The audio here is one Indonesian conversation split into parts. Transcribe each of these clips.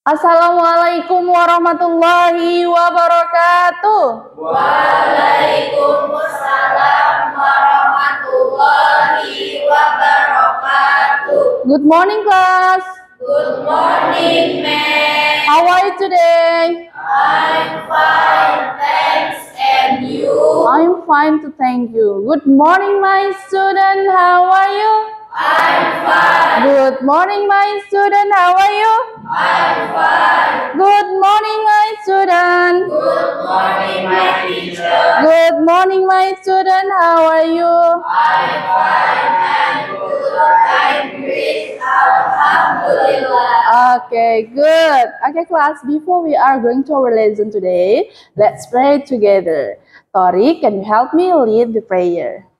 Assalamualaikum warahmatullahi wabarakatuh. Waalaikumsalam warahmatullahi wabarakatuh. Good morning, class. Good morning, ma'am. How are you today? I'm fine, thanks. And you? I'm fine to thank you. Good morning, my student. How are you? I'm fine. Good morning, my student. How are you? I'm fine. Good morning, my student. Good morning, my teacher. Good morning, my student. How are you? I'm fine and good. I'm great. Alhamdulillah. Okay, good. Okay, class, before we are going to our lesson today, let's pray together. Tori, can you help me lead the prayer?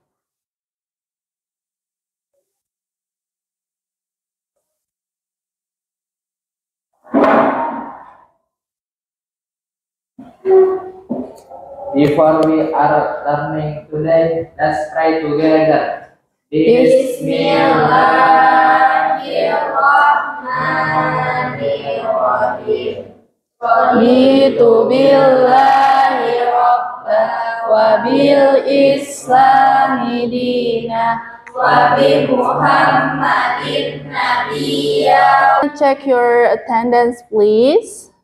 Before we are learning today, let's pray together. Bismillahirrahmanirrahim. Raditu billahi rabba wa bil islami dina Wa bi Muhammadin nabiyya. Check your attendance, please.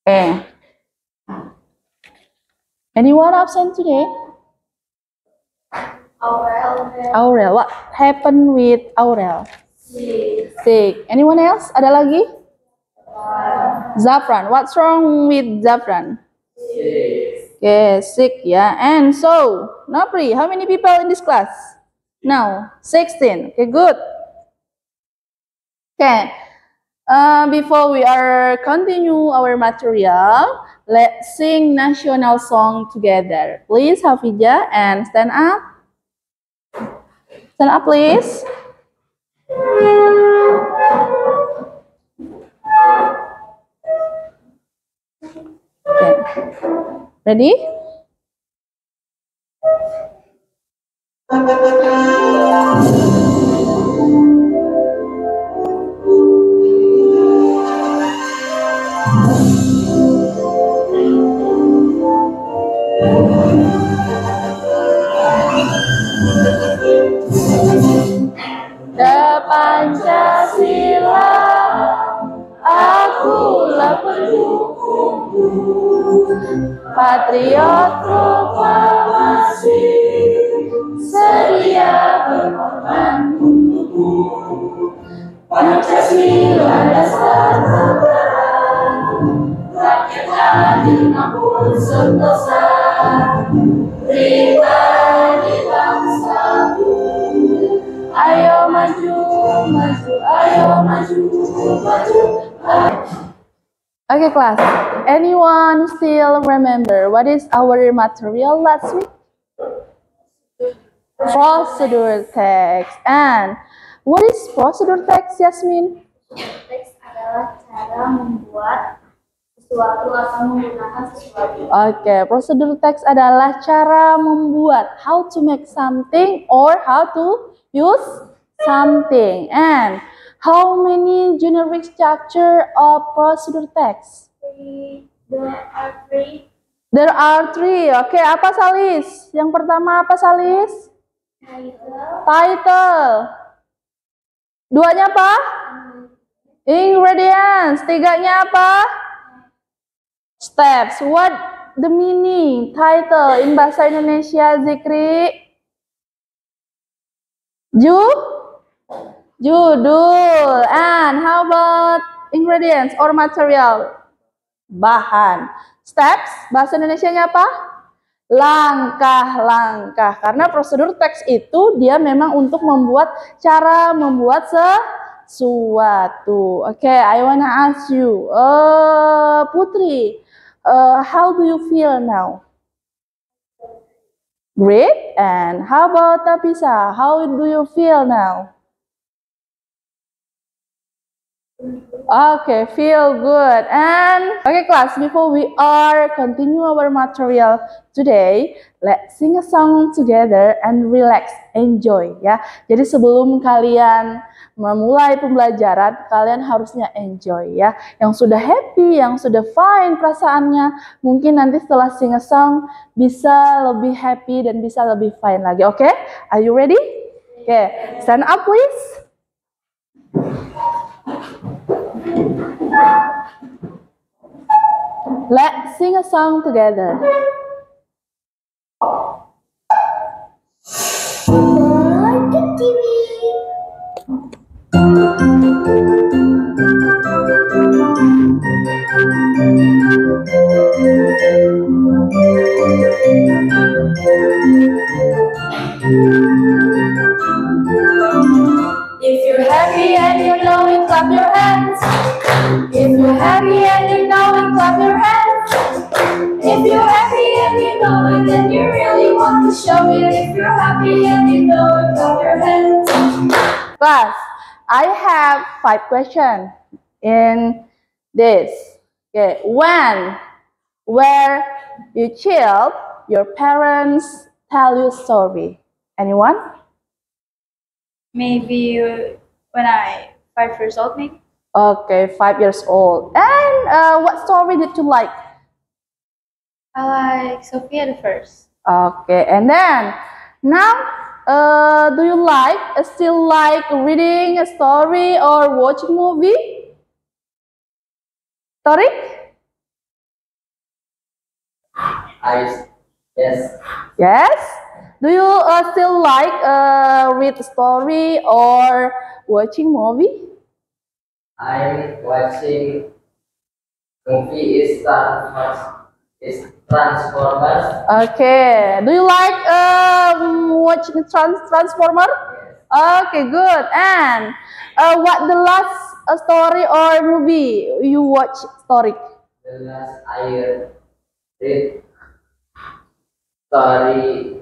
Okay. Anyone absent today? Aurel. What happened with Aurel? Sick. Anyone else? Ada lagi? Zafran. What's wrong with Zafran? Okay, sick, yeah. And so, Napri, how many people in this class? Now, 16. Okay, good. Okay. Before we are continue our material, let's sing national song together. Please, Hafijah, and stand up. Stand up, please. Okay. Ready? Pancasila, akulah pendukungmu, patriot proklamasi, sedia berkorban untukmu. Pancasila dasar negara, rakyat adil makmur sentosa, pribadi bangsaku. Ayo maju, maju, ayo maju, maju. Okay, class. Anyone still remember what is our material last week? Procedure text. And what is procedure text, Yasmin? Teks adalah cara membuat sesuatu atau menggunakan sesuatu. Okay, procedure text adalah cara membuat, how to make something or how to use something. And how many generic structure of procedure text? There are three. Okay, apa Salis? Yang pertama apa Salis? Title. Duanya apa? Ingredients. Tiganya apa? Steps. What the meaning? Title in bahasa Indonesia, Zikri? Judul. And how about ingredients or material? Bahan. Steps, bahasa Indonesianya apa? Langkah-langkah. Karena prosedur teks itu dia memang untuk membuat cara membuat sesuatu. Okay, I wanna ask you, Putri, how do you feel now? Great. And how about Tapisa? How do you feel now? Okay, feel good. And okay, class, before we are continue our material today, let's sing a song together and relax, enjoy ya. Jadi sebelum kalian memulai pembelajaran, kalian harusnya enjoy ya. Yang sudah happy, yang sudah fine perasaannya, mungkin nanti setelah sing a song bisa lebih happy dan bisa lebih fine lagi. Oke? Are you ready? Oke, stand up please. Let's sing a song together. Like the TV. If you're happy and you know it, clap your hands. If you're happy and you know it, clap your hands. If you're happy and you know it, then you really want to show it. If you're happy and you know it, clap your hands. Class, I have 5 questions in this. Okay, when, where you chill, your parents tell you story. Anyone? Maybe when I 5 years old, maybe. Okay, 5 years old. And what story did you like? I like Sophia the First. Okay, and then now, do you still like reading a story or watching movie? Story? Yes. Yes. Do you still like read story or watching movie? I'm watching movie is Transformers. Okay. Do you like watching Transformer? Okay, good. And what the last story or movie you watch story? The last I read story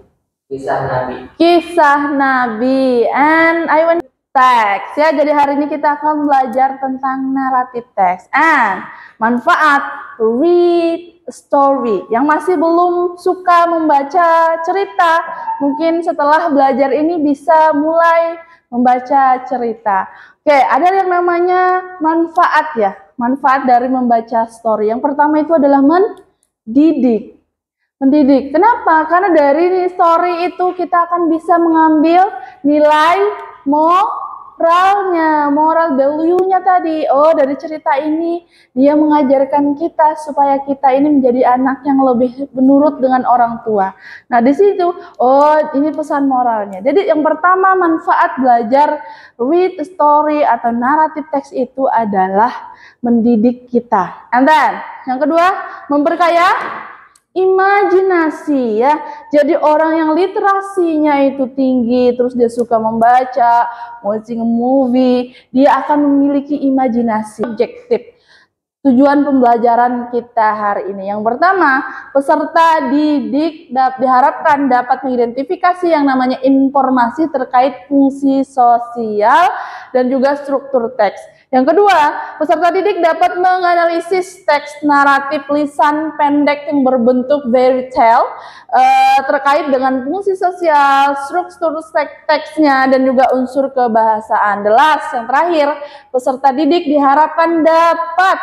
kisah Nabi. Kisah Nabi. And I want text ya. Jadi hari ini kita akan belajar tentang naratif teks and manfaat read story. Yang masih belum suka membaca cerita, mungkin setelah belajar ini bisa mulai membaca cerita. Oke, ada yang namanya manfaat ya. Manfaat dari membaca story. Yang pertama itu adalah mendidik. Mendidik. Kenapa? Karena dari story itu kita akan bisa mengambil nilai moralnya, moral value-nya tadi. Oh, dari cerita ini dia mengajarkan kita supaya kita ini menjadi anak yang lebih menurut dengan orang tua. Nah, di situ, oh, ini pesan moralnya. Jadi yang pertama manfaat belajar read story atau naratif teks itu adalah mendidik kita. And then, yang kedua, memperkaya imajinasi ya. Jadi orang yang literasinya itu tinggi, terus dia suka membaca, watching a movie, dia akan memiliki imajinasi. Objektif tujuan pembelajaran kita hari ini. Yang pertama, peserta didik diharapkan dapat mengidentifikasi yang namanya informasi terkait fungsi sosial dan juga struktur teks. Yang kedua, peserta didik dapat menganalisis teks naratif lisan pendek yang berbentuk fairy tale terkait dengan fungsi sosial, struktur teksnya, dan juga unsur kebahasaan. The last, yang terakhir, peserta didik diharapkan dapat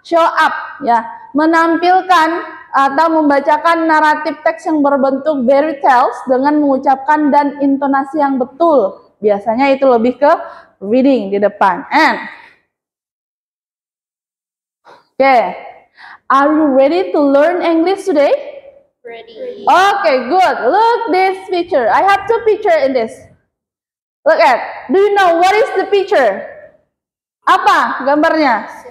show up, ya, menampilkan atau membacakan naratif teks yang berbentuk fairy tales dengan mengucapkan dan intonasi yang betul. Biasanya itu lebih ke reading di depan. And okay, are you ready to learn English today? Ready. Okay, good. Look this picture. I have 2 picture in this. Look at. Do you know what is the picture? Apa gambarnya?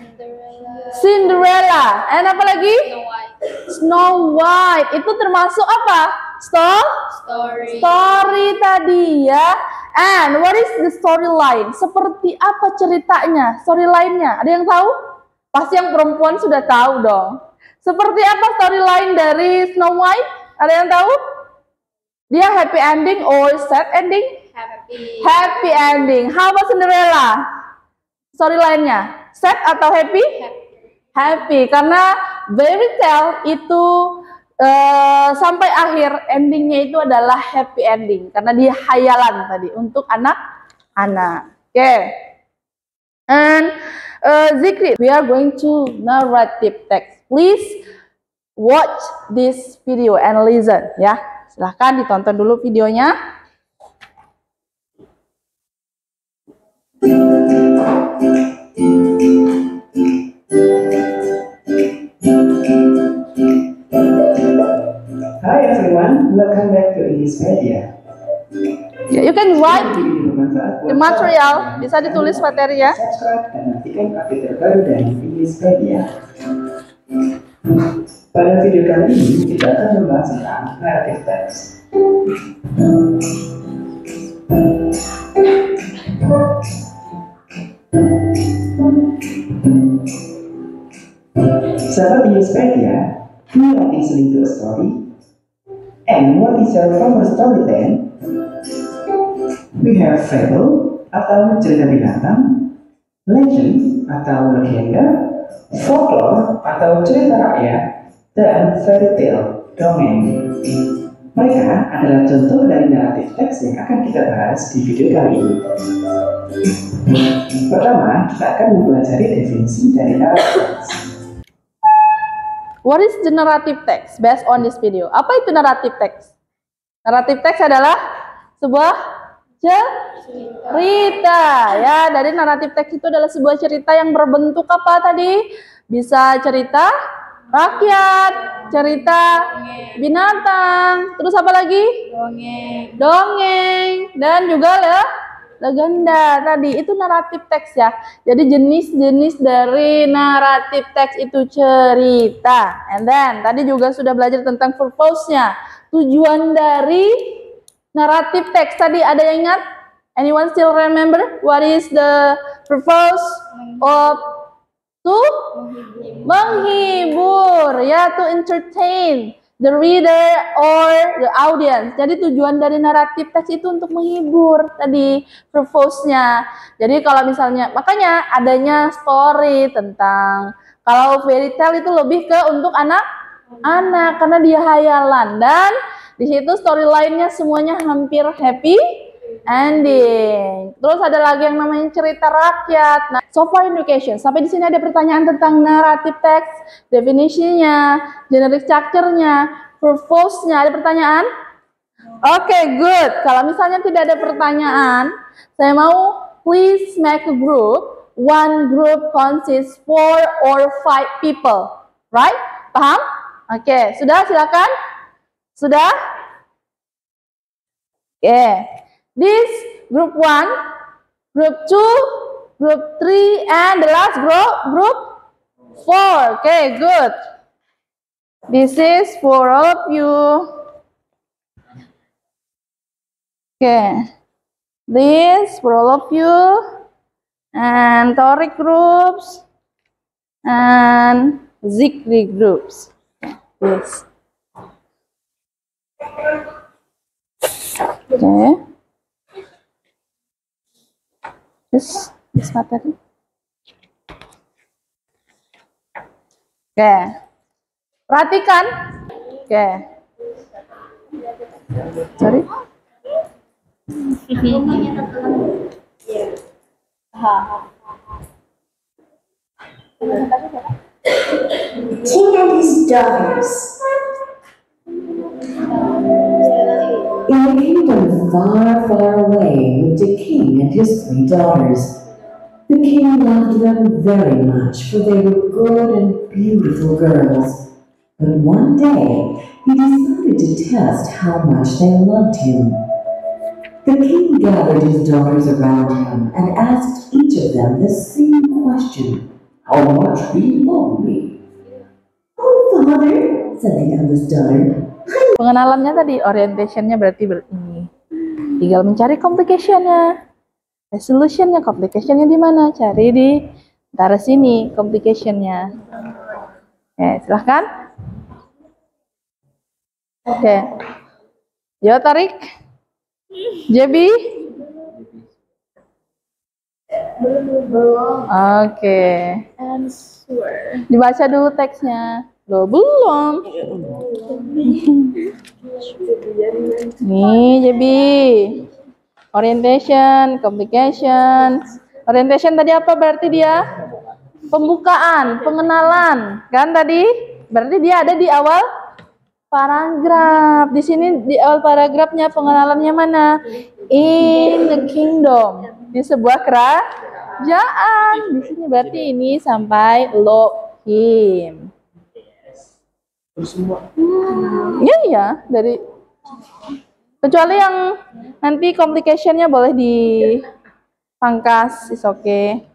Cinderella. And apa lagi? Snow White. Snow White. Itu termasuk apa? Story. Story tadi ya. And what is the storyline? Seperti apa ceritanya? Storyline-nya. Ada yang tahu? Pasti yang perempuan sudah tahu dong. Seperti apa storyline dari Snow White? Ada yang tahu? Dia happy ending or sad ending? Happy. Happy ending. How about Cinderella? Storyline-nya? Sad atau happy? Happy, karena fairy tale itu sampai akhir endingnya itu adalah happy ending karena dia hayalan tadi untuk anak-anak. Oke. And Zikri, we are going to narrative text. Please watch this video and listen ya. Silahkan ditonton dulu videonya. Hi everyone, welcome back to Englishpedia. You can write the material, bisa ditulis materinya. Subscribe dan nantikan update terbaru dari Englishpedia. Pada video kali ini kita akan membahas tentang narrative text. Sahabat Englishpedia, do you like listening to a story? And what is your favorite story then? We have fable atau cerita binatang, legend atau legenda, folklore atau cerita rakyat, dan fairy tale, dongeng. Mereka adalah contoh dari naratif teks yang akan kita bahas di video kali ini. Pertama, kita akan mempelajari definisi dari naratif teks. What is the narrative text based on this video? Apa itu narrative text? Narrative text adalah sebuah cerita ya. Dari narrative text itu adalah sebuah cerita yang berbentuk apa tadi? Bisa cerita rakyat, cerita binatang, terus apa lagi? Dongeng, dan juga legenda tadi. Itu naratif teks ya. Jadi jenis-jenis dari naratif teks itu cerita. And then tadi juga sudah belajar tentang purpose-nya. Tujuan dari naratif teks tadi ada yang ingat? Anyone still remember what is the purpose of to menghibur ya, to entertain the reader or the audience. Jadi tujuan dari naratif teks itu untuk menghibur tadi purpose-nya. Jadi kalau misalnya, makanya adanya story tentang, kalau fairy tale itu lebih ke untuk anak-anak karena dia hayalan, dan di situ storyline-nya semuanya hampir happy ending. Terus ada lagi yang namanya cerita rakyat. Nah, so far education. Sampai di sini ada pertanyaan tentang narrative text, definisinya, generic structure-nya, purpose-nya. Ada pertanyaan? Oke, good. Kalau misalnya tidak ada pertanyaan, saya mau please make a group. One group consists 4 or 5 people. Right? Paham? Oke, sudah, silakan. Sudah? Oke. This group 1, group 2, group 3, and the last group 4. Okay, good. This is for all of you. Okay, this for all of you, and Torik groups, and Zikri groups. Okay, this. Okay. This materi. Oke. Perhatikan. Oke. Sorry. King and his daughters. In a kingdom far, far away lived a king and his 3 daughters. The king loved them very much, for they were good and beautiful girls. But one day, he decided to test how much they loved him. The king gathered his daughters around him and asked each of them the same question. How much do you love me? Oh, father, Said the eldest daughter. Pengenalannya tadi, orientationnya berarti ini. Tinggal mencari complication-nya. Resolution-nya, complication-nya di mana? Cari di antara sini complication-nya. Oke, silahkan. Oke. Yo, Tarik. JB. Belum. Oke. Answer. Dibaca dulu teksnya. Loh, belum. Nih, jadi orientation, complication. Orientation tadi apa berarti dia? Pembukaan, pengenalan. Kan tadi? Berarti dia ada di awal paragraf. Di sini di awal paragrafnya pengenalannya mana? In the kingdom. Di sebuah kerajaan. Di sini berarti ini sampai Elohim. Iya, dari kecuali yang nanti complication-nya boleh dipangkas, is okay.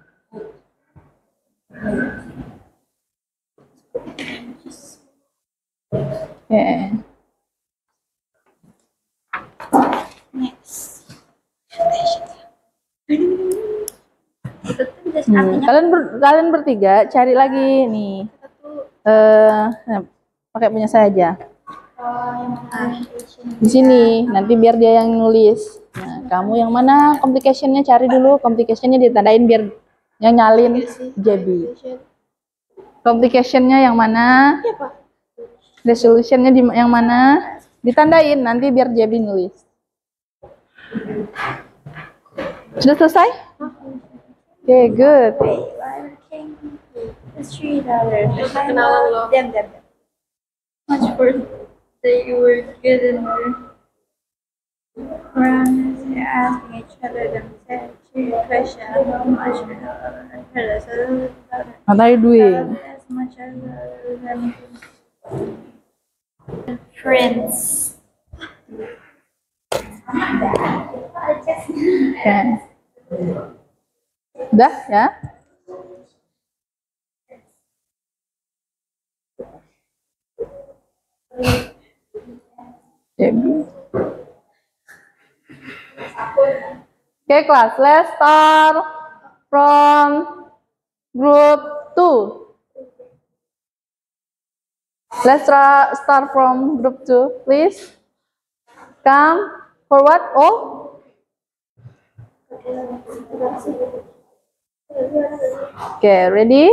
Okay. Kalian bertiga cari lagi nih. Pakai punya saya aja. Di sini nanti biar dia yang nulis. Nah, kamu yang mana complication-nya cari dulu, complication-nya ditandain biar yang nyalin JB. Complication-nya yang mana? Resolution-nya yang mana? Ditandain nanti biar JB nulis. Sudah selesai? Okay, good. Kenalan lo. Much for that you were good in there. Around us, they're asking each other themselves a question how much What are you doing? as much as them friends. Okay. Udah ya? Okay, class, let's start from group 2. Let's start from group 2, please. Come forward, all. Okay, ready?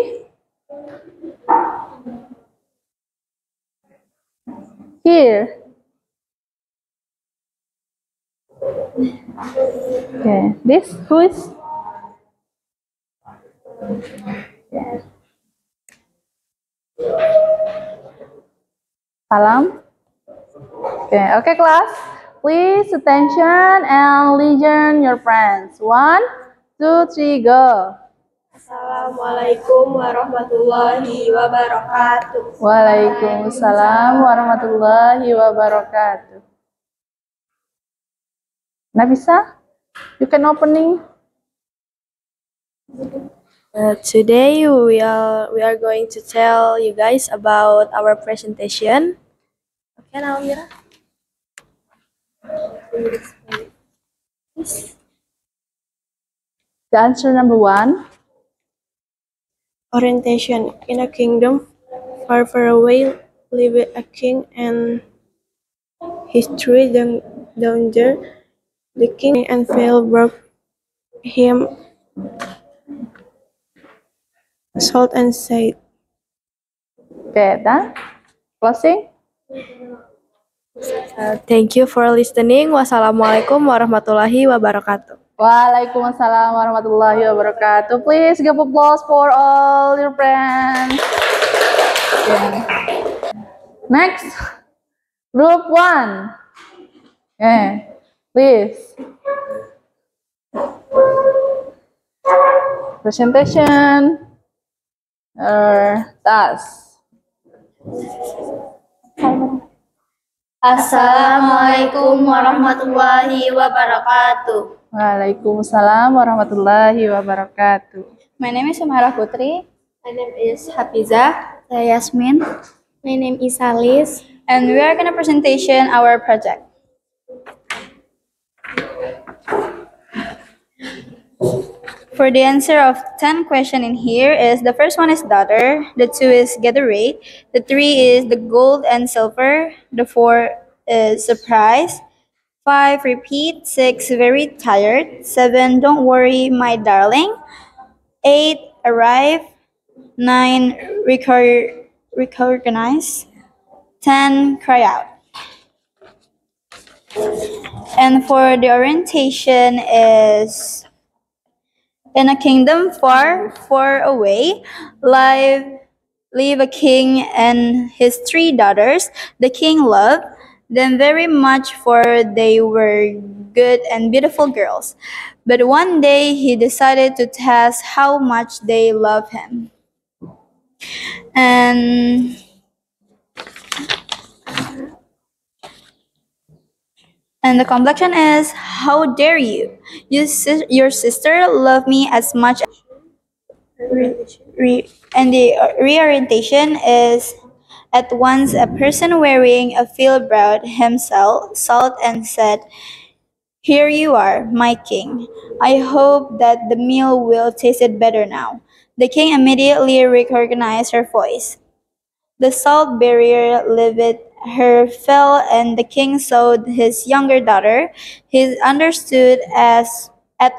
Here. Okay, this who is? Yeah. Salam. Okay, class. Please attention and listen your friends. 1, 2, 3, go. Assalamualaikum warahmatullahi wabarakatuh. Waalaikumsalam warahmatullahi wabarakatuh. Nafisa, you can opening. Today we are going to tell you guys about our presentation. Okay, now Mira. The answer number 1. Orientation. In a kingdom far, far away, lived a king and his three daughters. The king and Phil brought him salt and said, Okay, done. Closing. thank you for listening. Wassalamualaikum warahmatullahi wabarakatuh. Waalaikumsalam warahmatullahi wabarakatuh. Please give applause for all your friends. Okay. Next, group 1. Okay, please. Presentation. Task. Assalamualaikum warahmatullahi wabarakatuh. Waalaikumsalam warahmatullahi wabarakatuh. My name is Sumara Putri. My name is Hafiza. Saya Yasmin. My name is Alice. And we are gonna presentation our project. For the answer of 10 question in here is the first one is daughter, the 2 is get the rate, the 3 is the gold and silver, the 4 is surprise, 5. Repeat. 6. Very tired. 7. Don't worry, my darling. 8. Arrive. 9. Recognize. 10. Cry out. And for the orientation is: in a kingdom far, far away, live a king and his 3 daughters. The king loved them very much, for they were good and beautiful girls. But one day he decided to test how much they loved him. And the complexion is: how dare you? Your sister loved me as much. And the reorientation is: at once a person wearing a field brought himself salt and said, "Here you are, my king. I hope that the meal will taste better now." The king immediately recognized her voice. The salt barrier lifted, her fell, and the king saw his younger daughter. He understood at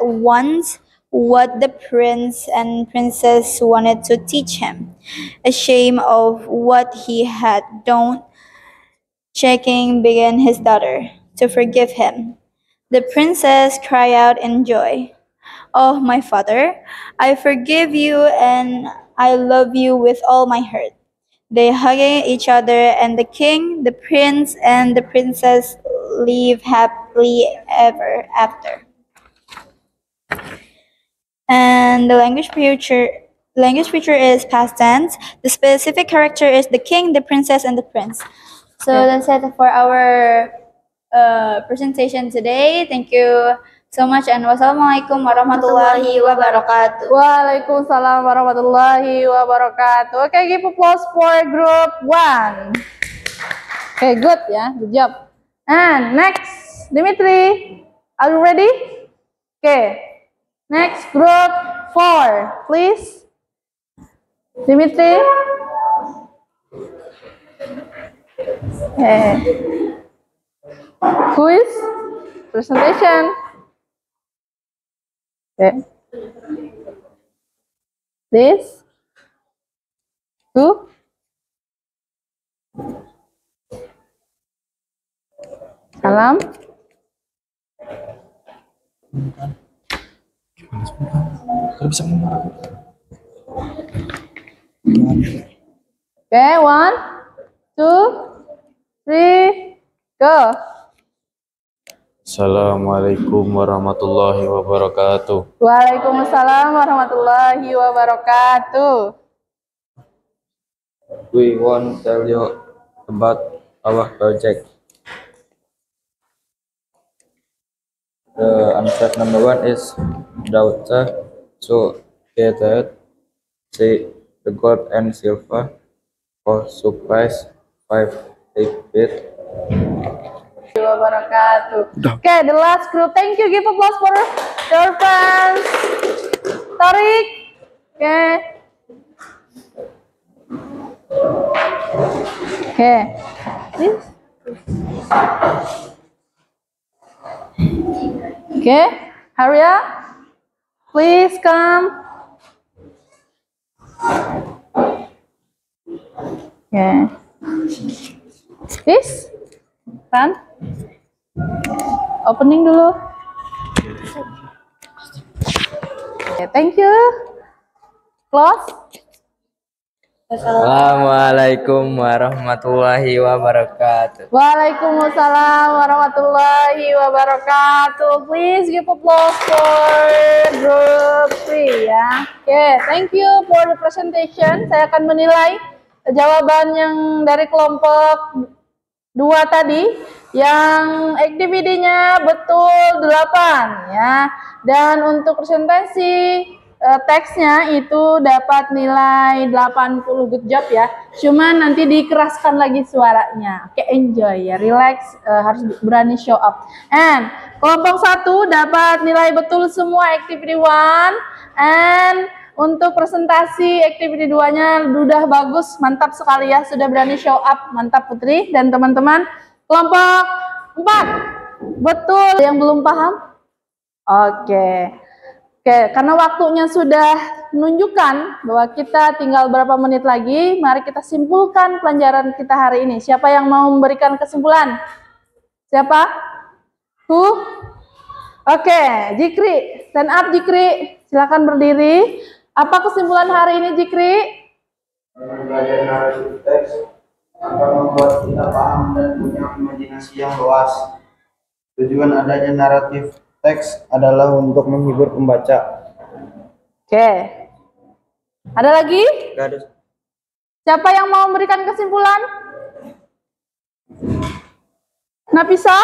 once what the prince and princess wanted to teach him. Ashamed of what he had done, King begged his daughter to forgive him. The princess cried out in joy, "Oh, my father, I forgive you and I love you with all my heart." They hugged each other, and the king, the prince, and the princess lived happily ever after. And the language feature is past tense. The specific character is the king, the princess, and the prince. So that's it for our presentation today. Thank you so much, and wassalamualaikum warahmatullahi wabarakatuh. Waalaikumsalam warahmatullahi wabarakatuh. Okay, give applause for group 1. Okay, good ya, good job. And next, Dimitri, are you ready? Okay, next group 4, please. Dimitri. Okay. Quiz presentation. Okay. This. 2. Salam. Okay, 1, 2, 3, go. Assalamualaikum warahmatullahi wabarakatuh. Waalaikumsalam warahmatullahi wabarakatuh. We want to tell you about our project. The answer number 1 is daughter. So gathered, say the gold and silver for surprise 5 bit. Okay, the last group. Thank you. Give applause for your friends. Tarik. Okay. Okay. Please. Okay. Hurry up. Please come. Okay. Please. Run. Opening dulu. Okay, thank you. Close. Assalamualaikum warahmatullahi wabarakatuh. Waalaikumsalam warahmatullahi wabarakatuh. Please give applause for group 3 ya. Okay, thank you for the presentation. Saya akan menilai jawaban yang dari kelompok 2 tadi, yang activity-nya betul 8 ya. Dan untuk presentasi teksnya itu dapat nilai 80, good job ya. Cuman nanti dikeraskan lagi suaranya. Oke, enjoy ya, relax, harus berani show up. And kelompok 1 dapat nilai betul semua activity 1. And untuk presentasi activity 2-nya udah bagus, mantap sekali ya, sudah berani show up, mantap Putri dan teman-teman. Kelompok 4 Betul. Yang belum paham? Oke. Karena waktunya sudah menunjukkan bahwa kita tinggal berapa menit lagi, mari kita simpulkan pelajaran kita hari ini. Siapa yang mau memberikan kesimpulan? Siapa? Who? Oke, Jikri, stand up Jikri. Silakan berdiri. Apa kesimpulan hari ini Jikri? Belajar naratif teks akan membuat kita paham dan punya imajinasi yang luas. Tujuan adanya naratif teks adalah untuk menghibur pembaca. Oke. Ada lagi? Gak ada. Siapa yang mau memberikan kesimpulan? Nafisa?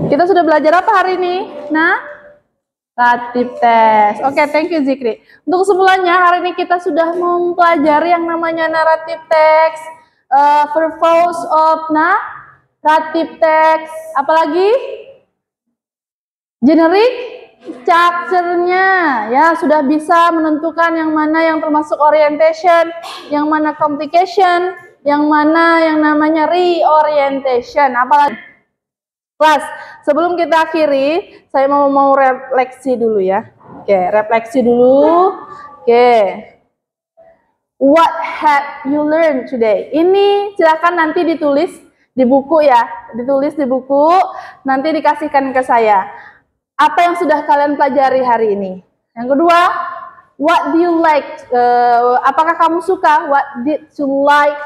Kita sudah belajar apa hari ini? Naratif teks. Oke, thank you Zikri. Untuk kesimpulannya, hari ini kita sudah mempelajari yang namanya naratif teks, purpose of naratif teks, apalagi generic structure-nya, ya sudah bisa menentukan yang mana yang termasuk orientation, yang mana complication, yang mana yang namanya reorientation. Apalagi kelas, sebelum kita akhiri, saya mau refleksi dulu ya. Oke, refleksi dulu. Oke. What have you learned today? Ini silakan nanti ditulis di buku ya, ditulis di buku, nanti dikasihkan ke saya. Apa yang sudah kalian pelajari hari ini? Yang kedua, what do you like? Apakah kamu suka? What did you like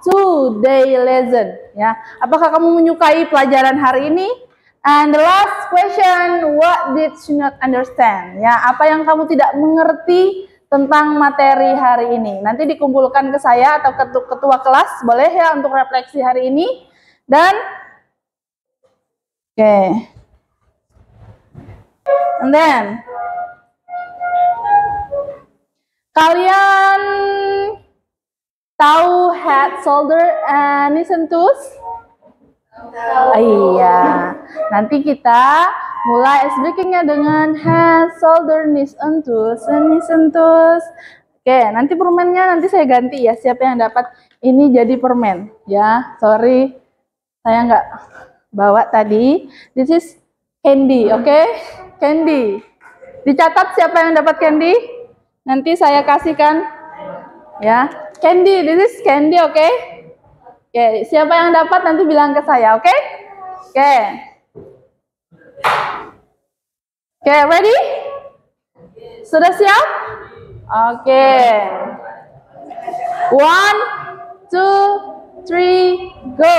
today lesson? Ya, apakah kamu menyukai pelajaran hari ini? And the last question, what did you not understand? Ya, apa yang kamu tidak mengerti tentang materi hari ini? Nanti dikumpulkan ke saya atau ke ketua kelas, boleh ya untuk refleksi hari ini. Dan and then kalian tahu head, shoulder, and knees and toes? Iya, nanti kita mulai ice breaking-nya dengan head, shoulder, knees and toes, knees and toes. Oke, nanti permennya nanti saya ganti ya. Siapa yang dapat ini jadi permen ya? Sorry, saya nggak bawa tadi. This is candy, oke? Candy. Dicatat siapa yang dapat candy? Nanti saya kasihkan ya. Candy, this is candy, oke? Oke, siapa yang dapat nanti bilang ke saya, oke? Oke. Oke, ready? Sudah siap? Oke. 1, 2, 3, go.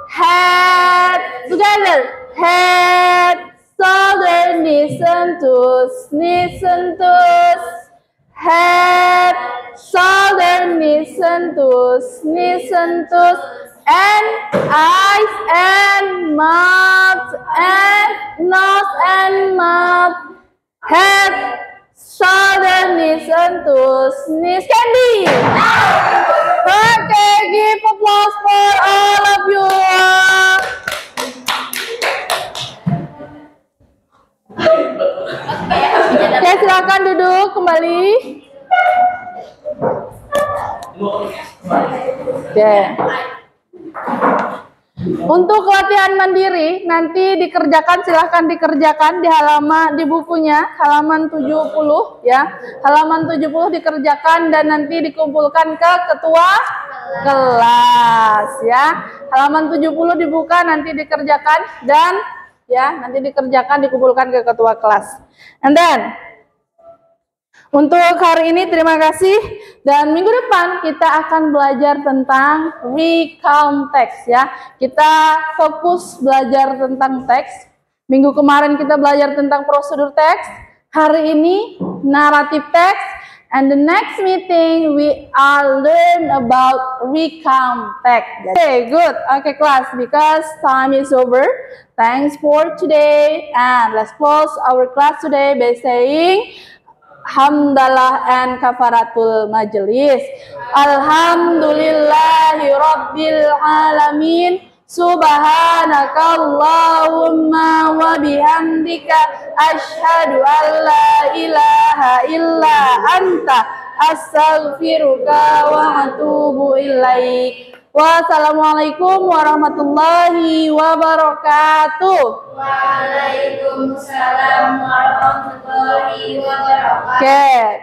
Head together. Head, shoulder, knees and toes, knees and toes. Head, shoulder, knees and toes, knees and toes. And eyes and mouth and nose and mouth. Head, shoulder, knees and toes, knees. Candy. Okay, give applause for all of you. Oke, silakan duduk kembali. Oke. Untuk latihan mandiri nanti dikerjakan, silahkan dikerjakan di bukunya halaman 70 ya. Halaman 70 dikerjakan dan nanti dikumpulkan ke ketua kelas ya. Halaman 70 dibuka nanti dikerjakan dan ya, nanti dikerjakan dikumpulkan ke ketua kelas. And then untuk hari ini terima kasih, dan minggu depan kita akan belajar tentang recount text ya. Kita fokus belajar tentang teks. Minggu kemarin kita belajar tentang prosedur teks. Hari ini naratif teks, and the next meeting we are learn about recount text. Okay, good. Okay, class, because time is over. Thanks for today, and let's close our class today by saying hamdalah and kafaratul majelis. Alhamdulillahi rabbil alamin. Subhanakallahumma wa bihamdika asyhadu an la ilaha illa anta astaghfiruka wa atubu ilaik. Wassalamualaikum warahmatullahi wabarakatuh. Waalaikumsalam warahmatullahi wabarakatuh. Oke.